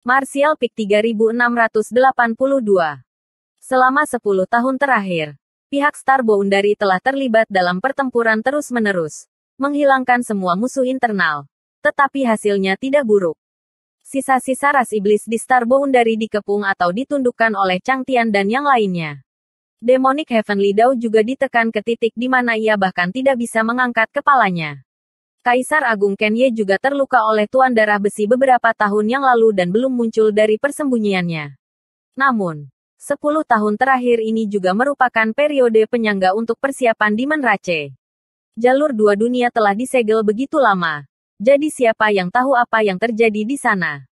Martial Peak 3682. Selama 10 tahun terakhir, pihak Star Boundary telah terlibat dalam pertempuran terus-menerus, menghilangkan semua musuh internal. Tetapi hasilnya tidak buruk. Sisa-sisa ras iblis di Star Boundary dikepung atau ditundukkan oleh Chang Tian dan yang lainnya. Demonic Heavenly Dao juga ditekan ke titik di mana ia bahkan tidak bisa mengangkat kepalanya. Kaisar Agung Kenye juga terluka oleh Tuan Darah Besi beberapa tahun yang lalu dan belum muncul dari persembunyiannya. Namun, 10 tahun terakhir ini juga merupakan periode penyangga untuk persiapan Demon Rache. Jalur dua dunia telah disegel begitu lama. Jadi siapa yang tahu apa yang terjadi di sana?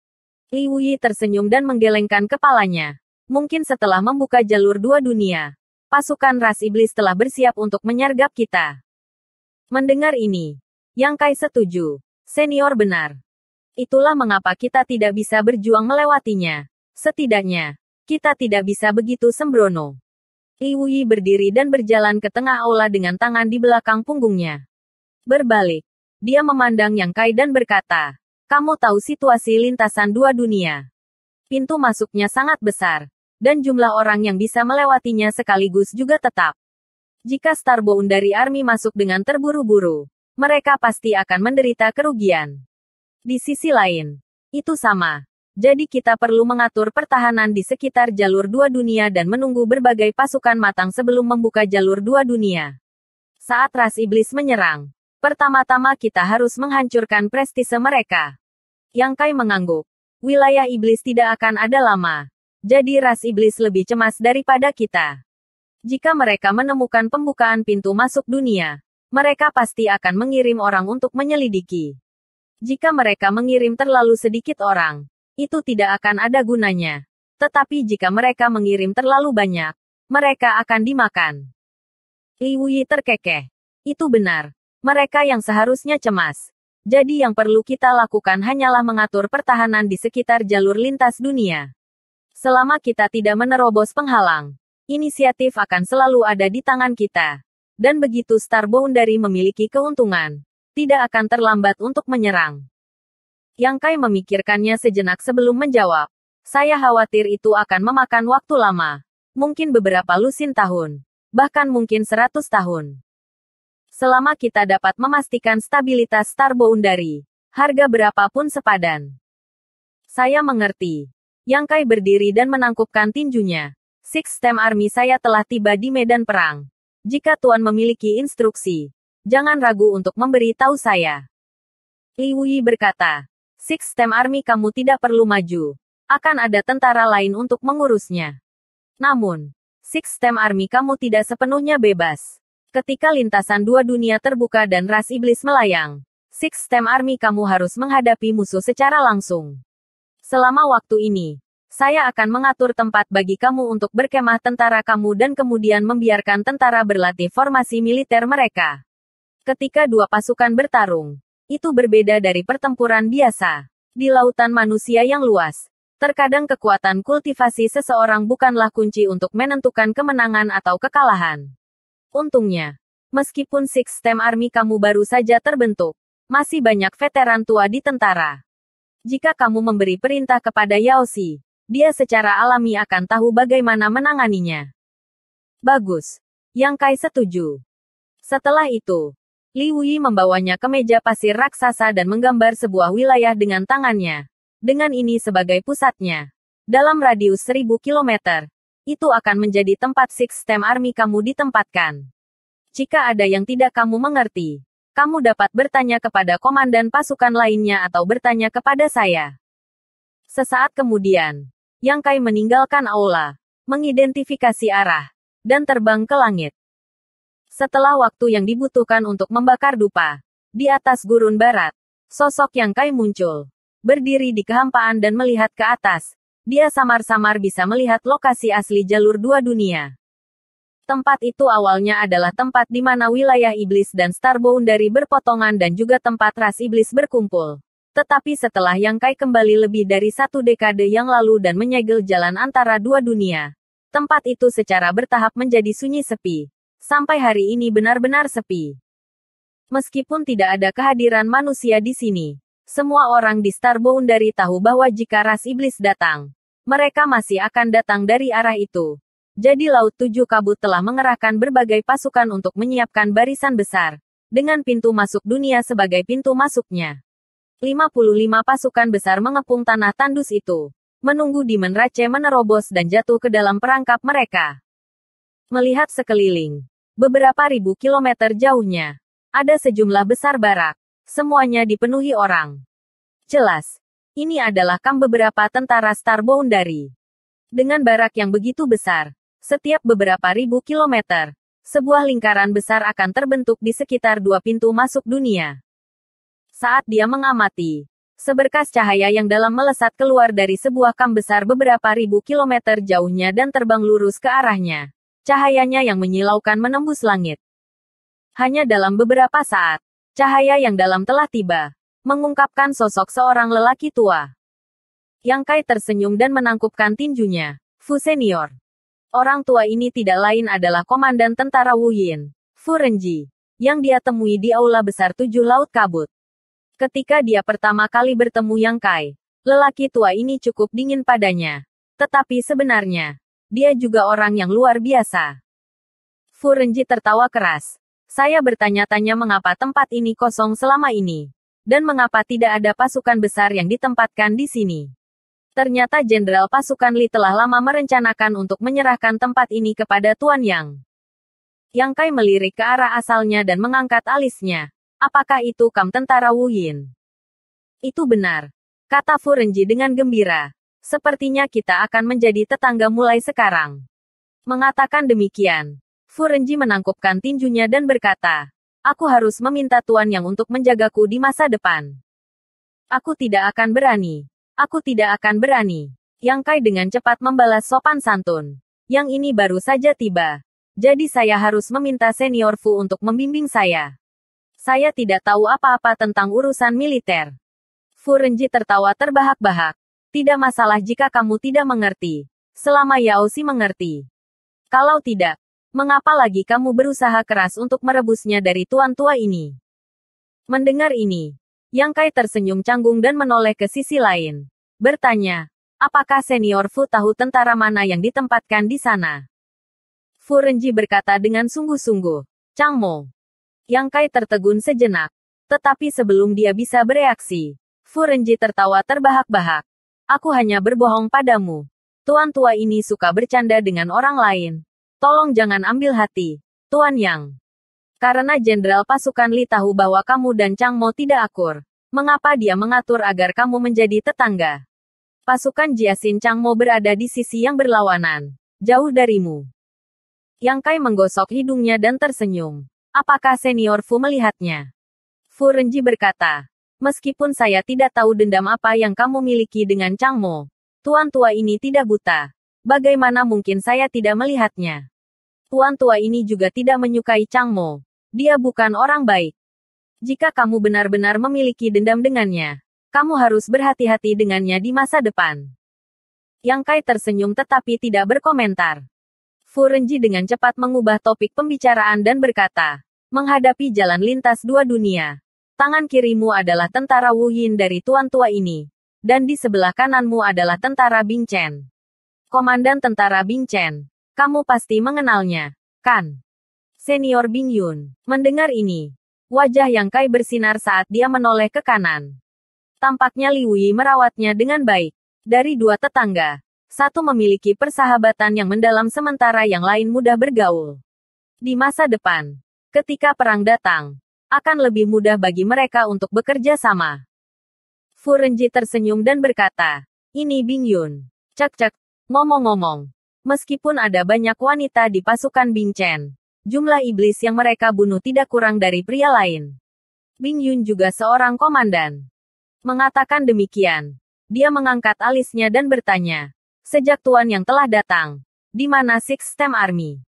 Li Wuyi tersenyum dan menggelengkan kepalanya. Mungkin setelah membuka jalur dua dunia, pasukan ras iblis telah bersiap untuk menyergap kita. Mendengar ini, Yang Kai setuju. Senior benar. Itulah mengapa kita tidak bisa berjuang melewatinya. Setidaknya, kita tidak bisa begitu sembrono. Li Wuyi berdiri dan berjalan ke tengah aula dengan tangan di belakang punggungnya. Berbalik, dia memandang Yang Kai dan berkata, "Kamu tahu situasi lintasan dua dunia. Pintu masuknya sangat besar, dan jumlah orang yang bisa melewatinya sekaligus juga tetap. Jika Star Boundary Army masuk dengan terburu-buru, mereka pasti akan menderita kerugian. Di sisi lain, itu sama. Jadi kita perlu mengatur pertahanan di sekitar jalur dua dunia dan menunggu berbagai pasukan matang sebelum membuka jalur dua dunia. Saat ras iblis menyerang, pertama-tama kita harus menghancurkan prestise mereka." Yang Kai mengangguk. Wilayah iblis tidak akan ada lama. Jadi ras iblis lebih cemas daripada kita. Jika mereka menemukan pembukaan pintu masuk dunia, mereka pasti akan mengirim orang untuk menyelidiki. Jika mereka mengirim terlalu sedikit orang, itu tidak akan ada gunanya. Tetapi jika mereka mengirim terlalu banyak, mereka akan dimakan. Li Wuyi terkekeh. Itu benar. Mereka yang seharusnya cemas. Jadi yang perlu kita lakukan hanyalah mengatur pertahanan di sekitar jalur lintas dunia. Selama kita tidak menerobos penghalang, inisiatif akan selalu ada di tangan kita. Dan begitu Star Boundary memiliki keuntungan, tidak akan terlambat untuk menyerang. Yang Kai memikirkannya sejenak sebelum menjawab. Saya khawatir itu akan memakan waktu lama. Mungkin beberapa lusin tahun. Bahkan mungkin 100 tahun. Selama kita dapat memastikan stabilitas Star Boundary, harga berapapun sepadan. Saya mengerti. Yang Kai berdiri dan menangkupkan tinjunya. Six Stem Army saya telah tiba di medan perang. Jika Tuan memiliki instruksi, jangan ragu untuk memberi tahu saya. Li Wuyi berkata, Six Stem Army kamu tidak perlu maju. Akan ada tentara lain untuk mengurusnya. Namun, Six Stem Army kamu tidak sepenuhnya bebas. Ketika lintasan dua dunia terbuka dan ras iblis melayang, Six Stem Army kamu harus menghadapi musuh secara langsung. Selama waktu ini, saya akan mengatur tempat bagi kamu untuk berkemah tentara kamu dan kemudian membiarkan tentara berlatih formasi militer mereka. Ketika dua pasukan bertarung, itu berbeda dari pertempuran biasa. Di lautan manusia yang luas, terkadang kekuatan kultivasi seseorang bukanlah kunci untuk menentukan kemenangan atau kekalahan. Untungnya, meskipun Six Stem Army kamu baru saja terbentuk, masih banyak veteran tua di tentara. Jika kamu memberi perintah kepada Yao Xi, dia secara alami akan tahu bagaimana menanganinya. Bagus. Yang Kai setuju. Setelah itu, Li Wuyi membawanya ke meja pasir raksasa dan menggambar sebuah wilayah dengan tangannya. Dengan ini sebagai pusatnya. Dalam radius 1000 km, itu akan menjadi tempat Six Stem Army kamu ditempatkan. Jika ada yang tidak kamu mengerti, kamu dapat bertanya kepada komandan pasukan lainnya atau bertanya kepada saya. Sesaat kemudian, Yang Kai meninggalkan aula, mengidentifikasi arah, dan terbang ke langit. Setelah waktu yang dibutuhkan untuk membakar dupa, di atas gurun barat, sosok Yang Kai muncul. Berdiri di kehampaan dan melihat ke atas, dia samar-samar bisa melihat lokasi asli jalur dua dunia. Tempat itu awalnya adalah tempat di mana wilayah iblis dan Star Boundary berpotongan dan juga tempat ras iblis berkumpul. Tetapi setelah Yang Kai kembali lebih dari 1 dekade yang lalu dan menyegel jalan antara dua dunia, tempat itu secara bertahap menjadi sunyi sepi. Sampai hari ini benar-benar sepi. Meskipun tidak ada kehadiran manusia di sini, Semua orang di Star Boundary tahu bahwa jika ras iblis datang, mereka masih akan datang dari arah itu. Jadi Laut Tujuh Kabut telah mengerahkan berbagai pasukan untuk menyiapkan barisan besar, dengan pintu masuk dunia sebagai pintu masuknya. 55 pasukan besar mengepung tanah tandus itu, menunggu Demon Rache menerobos dan jatuh ke dalam perangkap mereka. Melihat sekeliling, beberapa ribu kilometer jauhnya, ada sejumlah besar barak. Semuanya dipenuhi orang. Jelas, ini adalah kamp beberapa tentara Star Boundary. Dengan barak yang begitu besar, setiap beberapa ribu kilometer, sebuah lingkaran besar akan terbentuk di sekitar dua pintu masuk dunia. Saat dia mengamati, seberkas cahaya yang dalam melesat keluar dari sebuah kamp besar beberapa ribu kilometer jauhnya dan terbang lurus ke arahnya. Cahayanya yang menyilaukan menembus langit. Hanya dalam beberapa saat, cahaya yang dalam telah tiba, mengungkapkan sosok seorang lelaki tua. Yang Kai tersenyum dan menangkupkan tinjunya. Fu Senior. Orang tua ini tidak lain adalah Komandan Tentara Wu Yin, Fu Renji, yang dia temui di Aula Besar Tujuh Laut Kabut. Ketika dia pertama kali bertemu Yang Kai, lelaki tua ini cukup dingin padanya. Tetapi sebenarnya, dia juga orang yang luar biasa. Fu Renji tertawa keras. Saya bertanya-tanya mengapa tempat ini kosong selama ini. Dan mengapa tidak ada pasukan besar yang ditempatkan di sini. Ternyata Jenderal Pasukan Li telah lama merencanakan untuk menyerahkan tempat ini kepada Tuan Yang. Yang Kai melirik ke arah asalnya dan mengangkat alisnya. Apakah itu kamp tentara Wu Yin? Itu benar, kata Fu Renji dengan gembira. Sepertinya kita akan menjadi tetangga mulai sekarang. Mengatakan demikian, Fu Renji menangkupkan tinjunya dan berkata, aku harus meminta Tuan Yang untuk menjagaku di masa depan. Aku tidak akan berani. Aku tidak akan berani. Yang Kai dengan cepat membalas sopan santun. Yang ini baru saja tiba. Jadi saya harus meminta Senior Fu untuk membimbing saya. Saya tidak tahu apa-apa tentang urusan militer. Fu Renji tertawa terbahak-bahak. Tidak masalah jika kamu tidak mengerti. Selama Yao Xi mengerti. Kalau tidak, mengapa lagi kamu berusaha keras untuk merebusnya dari tuan tua ini? Mendengar ini, Yang Kai tersenyum canggung dan menoleh ke sisi lain. Bertanya, apakah Senior Fu tahu tentara mana yang ditempatkan di sana? Fu Renji berkata dengan sungguh-sungguh, Chang Mo. Yang Kai tertegun sejenak. Tetapi sebelum dia bisa bereaksi, Fu Renji tertawa terbahak-bahak. Aku hanya berbohong padamu. Tuan tua ini suka bercanda dengan orang lain. Tolong jangan ambil hati, Tuan Yang. Karena Jenderal Pasukan Li tahu bahwa kamu dan Chang Mo tidak akur. Mengapa dia mengatur agar kamu menjadi tetangga? Pasukan Jiaxin Chang Mo berada di sisi yang berlawanan, jauh darimu. Yang Kai menggosok hidungnya dan tersenyum. Apakah Senior Fu melihatnya? Fu Renji berkata, meskipun saya tidak tahu dendam apa yang kamu miliki dengan Chang Mo, tuan tua ini tidak buta. Bagaimana mungkin saya tidak melihatnya? Tuan tua ini juga tidak menyukai Chang Mo. Dia bukan orang baik. Jika kamu benar-benar memiliki dendam dengannya, kamu harus berhati-hati dengannya di masa depan. Yang Kai tersenyum tetapi tidak berkomentar. Fu Renji dengan cepat mengubah topik pembicaraan dan berkata, menghadapi jalan lintas dua dunia. Tangan kirimu adalah tentara Wu Yin dari tuan tua ini. Dan di sebelah kananmu adalah tentara Bing Chen. Komandan tentara Bing Chen. Kamu pasti mengenalnya, kan? Senior Bing Yun. Mendengar ini, wajah Yang Kai bersinar saat dia menoleh ke kanan. Tampaknya Li Wuyi merawatnya dengan baik. Dari dua tetangga, satu memiliki persahabatan yang mendalam sementara yang lain mudah bergaul. Di masa depan, ketika perang datang, akan lebih mudah bagi mereka untuk bekerja sama. Fu Renji tersenyum dan berkata, ini Bing Yun. Cek-cek, ngomong-ngomong. Meskipun ada banyak wanita di pasukan Bing Chen, jumlah iblis yang mereka bunuh tidak kurang dari pria lain. Bing Yun juga seorang komandan. Mengatakan demikian, dia mengangkat alisnya dan bertanya, sejak Tuan Yang telah datang, di mana Six Stem Army?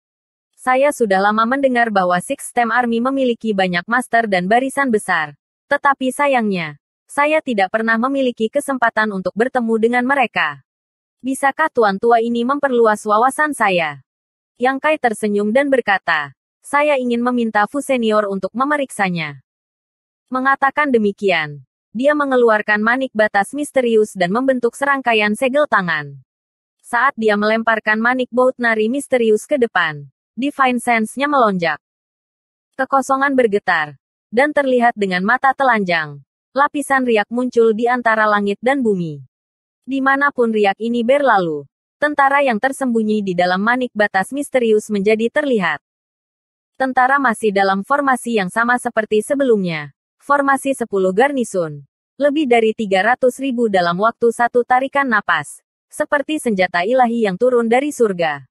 Saya sudah lama mendengar bahwa Six Stem Army memiliki banyak master dan barisan besar. Tetapi sayangnya, saya tidak pernah memiliki kesempatan untuk bertemu dengan mereka. Bisakah tuan tua ini memperluas wawasan saya? Yang Kai tersenyum dan berkata, saya ingin meminta Fu Senior untuk memeriksanya. Mengatakan demikian, Dia mengeluarkan manik batas misterius dan membentuk serangkaian segel tangan. Saat dia melemparkan manik bout nari misterius ke depan, Divine Sense-nya melonjak. Kekosongan bergetar, dan terlihat dengan mata telanjang. Lapisan riak muncul di antara langit dan bumi. Dimanapun riak ini berlalu, tentara yang tersembunyi di dalam manik batas misterius menjadi terlihat. Tentara masih dalam formasi yang sama seperti sebelumnya. Formasi 10 garnisun. Lebih dari 300.000 dalam waktu satu tarikan napas. Seperti senjata ilahi yang turun dari surga.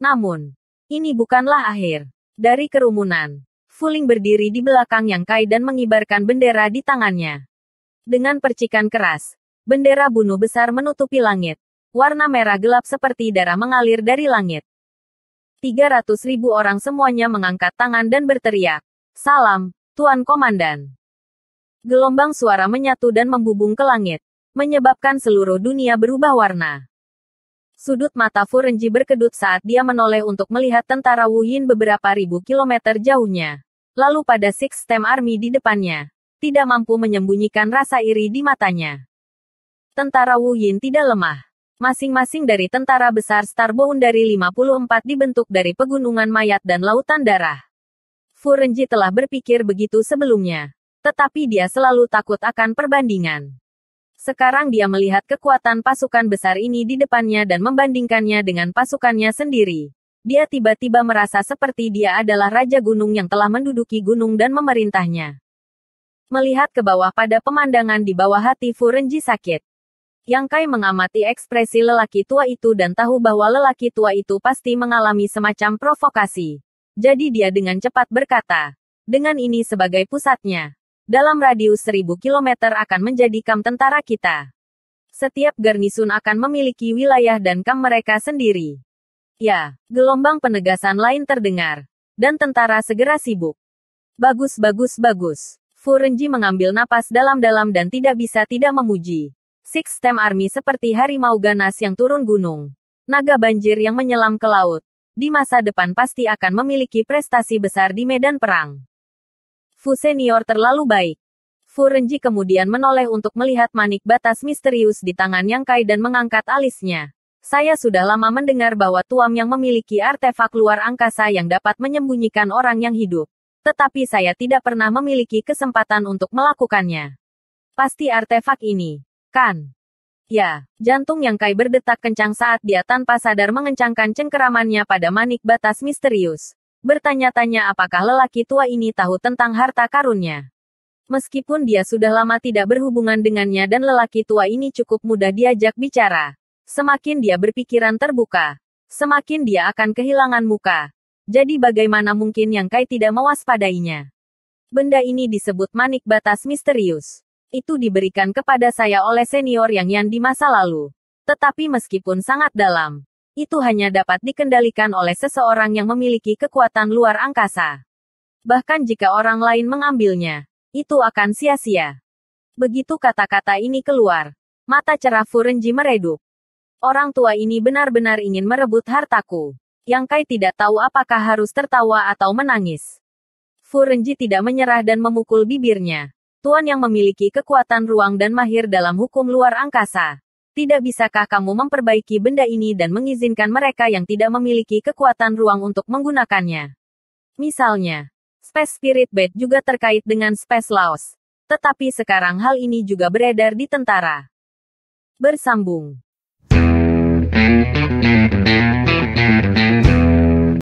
Namun, ini bukanlah akhir dari kerumunan. Fu Ling berdiri di belakang Yang Kai dan mengibarkan bendera di tangannya. Dengan percikan keras, bendera bunuh besar menutupi langit. Warna merah gelap seperti darah mengalir dari langit. 300.000 orang semuanya mengangkat tangan dan berteriak, "Salam, Tuan Komandan." Gelombang suara menyatu dan membubung ke langit, menyebabkan seluruh dunia berubah warna. Sudut mata Fu Renji berkedut saat dia menoleh untuk melihat tentara Wu Yin beberapa ribu kilometer jauhnya. Lalu pada Six Stem Army di depannya, tidak mampu menyembunyikan rasa iri di matanya. Tentara Wu Yin tidak lemah. Masing-masing dari tentara besar Star Boundary 54 dibentuk dari pegunungan mayat dan lautan darah. Fu Renji telah berpikir begitu sebelumnya. Tetapi dia selalu takut akan perbandingan. Sekarang dia melihat kekuatan pasukan besar ini di depannya dan membandingkannya dengan pasukannya sendiri. Dia tiba-tiba merasa seperti dia adalah Raja Gunung yang telah menduduki gunung dan memerintahnya. Melihat ke bawah pada pemandangan di bawah hati Fu Renji sakit. Yang Kai mengamati ekspresi lelaki tua itu dan tahu bahwa lelaki tua itu pasti mengalami semacam provokasi. Jadi dia dengan cepat berkata, "Dengan ini sebagai pusatnya, dalam radius 1000 km akan menjadi kamp tentara kita. Setiap garnisun akan memiliki wilayah dan kamp mereka sendiri." Ya, gelombang penegasan lain terdengar. Dan tentara segera sibuk. Bagus bagus bagus. Fu Renji mengambil napas dalam-dalam dan tidak bisa tidak memuji. Six Stem Army seperti harimau ganas yang turun gunung. Naga banjir yang menyelam ke laut. Di masa depan pasti akan memiliki prestasi besar di medan perang. Fu senior terlalu baik. Fu Renji kemudian menoleh untuk melihat manik batas misterius di tangan Yang Kai dan mengangkat alisnya. Saya sudah lama mendengar bahwa Tuam yang memiliki artefak luar angkasa yang dapat menyembunyikan orang yang hidup. Tetapi saya tidak pernah memiliki kesempatan untuk melakukannya. Pasti artefak ini, kan? Ya, jantung Yang Kai berdetak kencang saat dia tanpa sadar mengencangkan cengkeramannya pada manik batas misterius. Bertanya-tanya apakah lelaki tua ini tahu tentang harta karunnya. Meskipun dia sudah lama tidak berhubungan dengannya dan lelaki tua ini cukup mudah diajak bicara. Semakin dia berpikiran terbuka, semakin dia akan kehilangan muka. Jadi bagaimana mungkin Yang Kai tidak mewaspadainya? Benda ini disebut manik batas misterius. Itu diberikan kepada saya oleh senior Yang Yan di masa lalu. Tetapi meskipun sangat dalam, itu hanya dapat dikendalikan oleh seseorang yang memiliki kekuatan luar angkasa. Bahkan jika orang lain mengambilnya, itu akan sia-sia. Begitu kata-kata ini keluar, mata cerah Fu Renji meredup. Orang tua ini benar-benar ingin merebut hartaku. Yang Kai tidak tahu apakah harus tertawa atau menangis. Fu Renji tidak menyerah dan memukul bibirnya. Tuan yang memiliki kekuatan ruang dan mahir dalam hukum luar angkasa. Tidak bisakah kamu memperbaiki benda ini dan mengizinkan mereka yang tidak memiliki kekuatan ruang untuk menggunakannya? Misalnya, Space Spirit Bed juga terkait dengan Space Laws. Tetapi sekarang hal ini juga beredar di tentara. Bersambung.